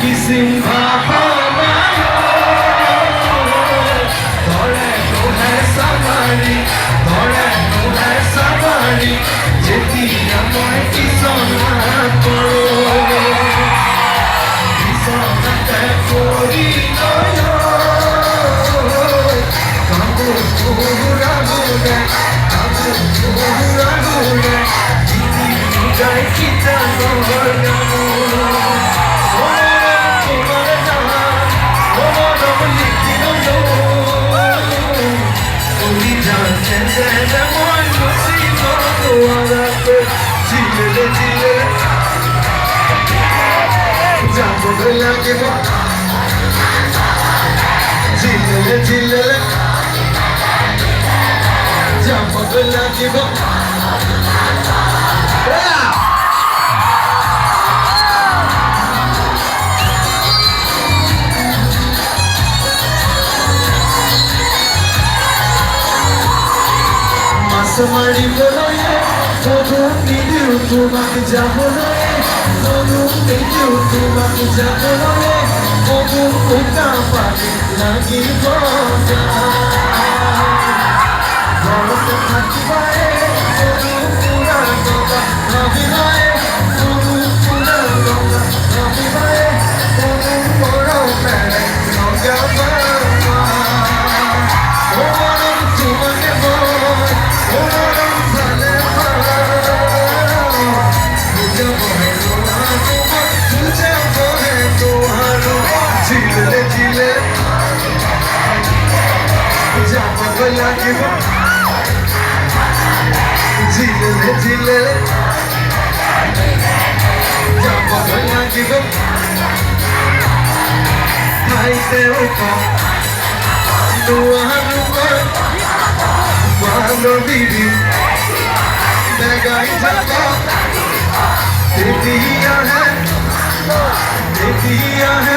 Kissing Bahama, thore no hai samari, thore no hai samari, jeti amoy kisona koro, kisona te kori noyo, kamu pura gule, jeti jai kita gorgamo. Somebody below you, so don't need you to make a jump on it. So don't need you to make a jump on it. So don't put down party like you go down. Gonna cut you by it. So don't put on yoga, not be by it. So don't put on yoga, not be by it. So don't put on bed, not get by. Quando vivi, nega e jaba, te diya hai